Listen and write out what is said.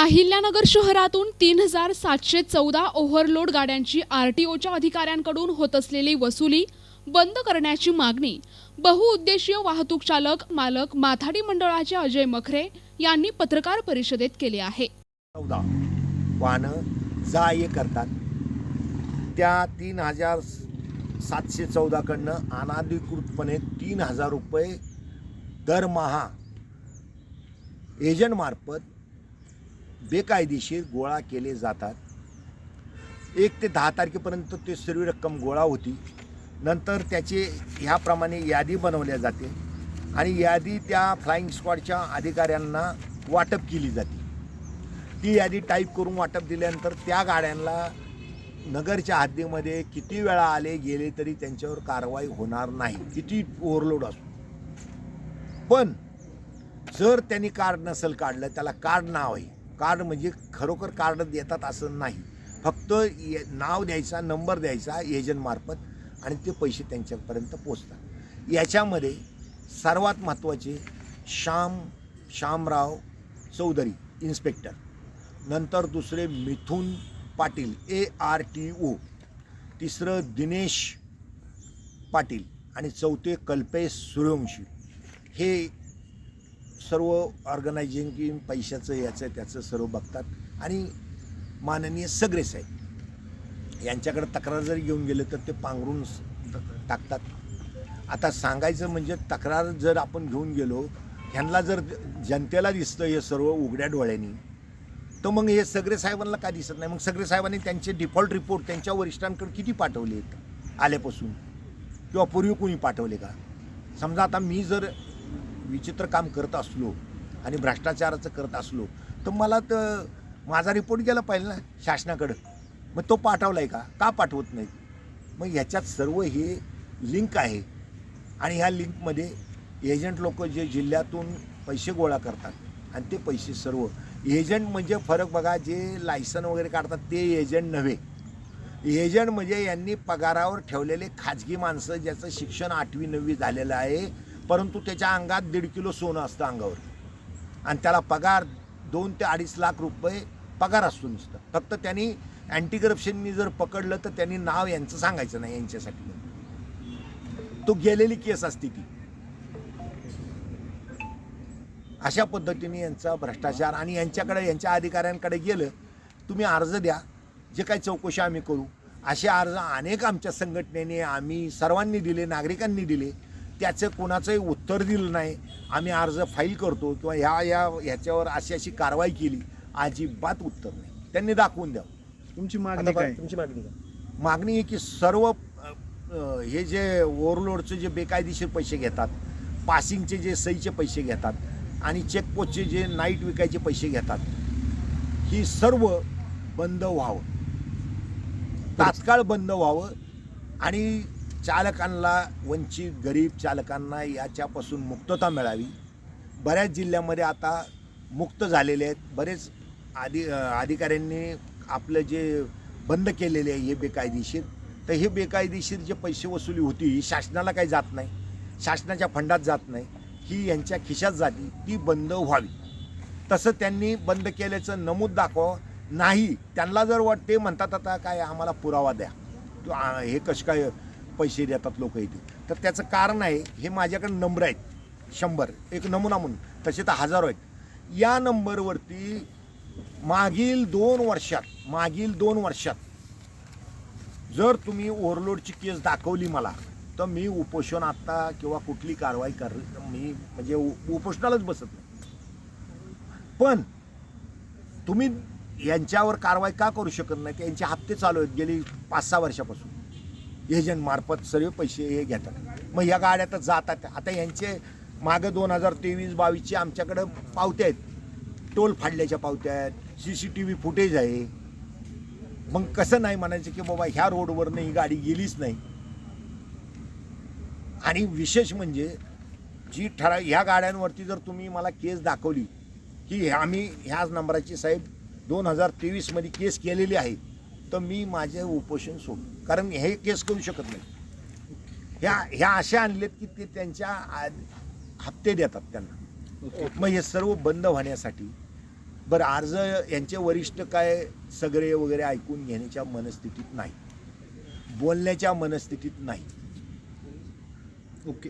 अहिल्यानगर शहरातून 3714 ओव्हरलोड गाड्यांची आरटीओच्या अधिकाऱ्यांकडून होत असलेली वसुली बंद करण्याची मागणी बहुउद्देशीय वाहतूक चालक मालक माथाडी मंडळाचे अजय मखरे यांनी पत्रकार परिषदेत केली आहे. 14 वाहनं जा ये करतात. त्या 3714 कडनं अनाधिकृतपणे 3000 रुपये दरमहा एजंटमार्फत बेकायदेशीर गोळा केले जातात. 1 ते 10 तारखेपर्यंत ते सर्व रक्कम गोळा होती. नंतर त्याचे ह्याप्रमाणे यादी बनवल्या जाते आणि यादी त्या फ्लाइंग स्क्वॉडच्या अधिकाऱ्यांना वाटप केली जाते. ती यादी टाईप करून वाटप दिल्यानंतर त्या गाड्यांना नगरच्या हद्दीमध्ये किती वेळा आले गेले तरी त्यांच्यावर कारवाई होणार नाही, किती ओव्हरलोड असो. पण जर त्यांनी कार्ड नसेल काढलं, त्याला कार्ड नाव आहे, कार्ड म्हणजे खरोखर कार्ड देतात असं नाही, फक्त नाव द्यायचा, नंबर द्यायचा एजंटमार्फत आणि ते पैसे त्यांच्यापर्यंत पोचतात. याच्यामध्ये सर्वात महत्त्वाचे श्यामराव चौधरी इन्स्पेक्टर, नंतर दुसरे मिथुन पाटील ARTO, तिसरं दिनेश पाटील आणि चौथे कल्पेश सूर्यवंशी. हे सर्व ऑर्गनायझिंग पैशाचं याचं त्याचं सर्व बघतात आणि माननीय सगरे साहेब यांच्याकडे तक्रार जरी घेऊन गेले तर ते पांघरून टाकतात. आता सांगायचं म्हणजे तक्रार जर आपण घेऊन गेलो, ह्यांना जर जनतेला दिसतं हे सर्व उघड्या डोळ्यांनी, तर मग हे सगरे साहेबांना का दिसत नाही? मग सगरे साहेबांनी त्यांचे डिफॉल्ट रिपोर्ट त्यांच्या वरिष्ठांकडे किती पाठवले आहेत आल्यापासून, किंवा पूर्वी कोणी पाठवले का? समजा आता मी जर विचित्र काम करत असलो आणि भ्रष्टाचाराचं करत असलो तर मला तर माझा रिपोर्ट गेला पाहिजे ना शासनाकडं. मग तो पाठवला आहे का पाठवत नाही? मग ह्याच्यात सर्व हे लिंक आहे आणि ह्या लिंकमध्ये एजंट लोक जे जिल्ह्यातून पैसे गोळा करतात आणि ते पैसे सर्व एजंट म्हणजे फरक बघा, जे लायसन वगैरे काढतात ते एजंट नव्हे. एजंट म्हणजे यांनी पगारावर ठेवलेले खाजगी माणसं ज्याचं शिक्षण 8वी 9वी झालेलं आहे, परंतु त्याच्या अंगात 1.5 किलो सोनं असतं अंगावर आणि त्याला पगार 2 ते 2.5 लाख रुपये पगार असतो नुसतं. फक्त त्यांनी अँटी करप्शननी जर पकडलं तर त्यांनी नाव यांचं सांगायचं नाही यांच्यासाठी, तो गेलेली केस असते ती. अशा पद्धतीने यांचा भ्रष्टाचार आणि यांच्याकडे यांच्या अधिकाऱ्यांकडे गेलं, तुम्ही अर्ज द्या, जे काही चौकशी आम्ही करू. असे अर्ज अनेक आमच्या संघटनेने आम्ही सर्वांनी दिले, नागरिकांनी दिले, त्याचं कोणाचंही उत्तर दिलं नाही. आम्ही अर्ज फाईल करतो किंवा ह्याच्यावर अशी कारवाई केली, अजिबात उत्तर नाही. त्यांनी दाखवून द्यावं. तुमची मागणी काय? मागणी आहे की सर्व हे जे ओव्हरलोडचे जे बेकायदेशीर पैसे घेतात, पासिंगचे जे सहीचे पैसे घेतात आणि चेकपोस्टचे जे नाईट विकायचे पैसे घेतात, ही सर्व बंद व्हावं, तात्काळ बंद व्हावं आणि चालकांना, वंचित गरीब चालकांना याच्यापासून मुक्तता मिळावी. बऱ्याच जिल्ह्यामध्ये आता मुक्त झालेले आहेत. बरेच अधिकाऱ्यांनी आपलं जे बंद केलेले आहे हे बेकायदेशीर, तर हे बेकायदेशीर जे पैसे वसुली होती ही शासनाला काही जात नाही, शासनाच्या फंडात जात नाही, ही यांच्या खिशात जाती, ती बंद व्हावी. तसं त्यांनी बंद केल्याचं नमूद दाखवावं. नाही, त्यांना जर ते म्हणतात आता काय आम्हाला पुरावा द्या, हे कसं काय पैसे देतात लोक इथे, तर त्याचं कारण आहे, हे माझ्याकडे नंबर आहेत 100, एक नमुना म्हणून, तसे तर हजारो आहेत. या नंबरवरती मागील 2 वर्षात जर तुम्ही ओव्हरलोडची केस दाखवली मला, तर मी उपोषण आत्ता किंवा कुठली कारवाई मी म्हणजे उपोषणालाच बसत नाही. पण तुम्ही यांच्यावर कारवाई का करू शकत नाही? त्यांचे हप्ते चालू आहेत गेली 5-6 वर्षापासून, एजंट मार्फत सर्व पैसे हे घेतात. मग ह्या गाड्या तर जातात. आता यांचे मागं 2023-22चे आमच्याकडं पावत्या आहेत, टोल फाडल्याच्या पावत्या आहेत, CCTV फुटेज आहे. मग कसं नाही म्हणायचं की बाबा ह्या रोडवरनं ही गाडी गेलीच नाही? आणि विशेष म्हणजे जी ह्या गाड्यांवरती जर तुम्ही मला केस दाखवली की आम्ही ह्याच नंबराची साहेब 2023मध्ये केस केलेली आहे, तर मी माझे उपोषण सोडू, कारण हे केस करू शकत नाही. ह्या अशा आणलेत की ते त्यांच्या हप्ते देतात त्यांना. मग हे सर्व बंद होण्यासाठी बरं, अर्ज यांचे वरिष्ठ काय सगळे वगैरे ऐकून घेण्याच्या मनस्थितीत नाही, बोलण्याच्या मनस्थितीत नाही. ओके.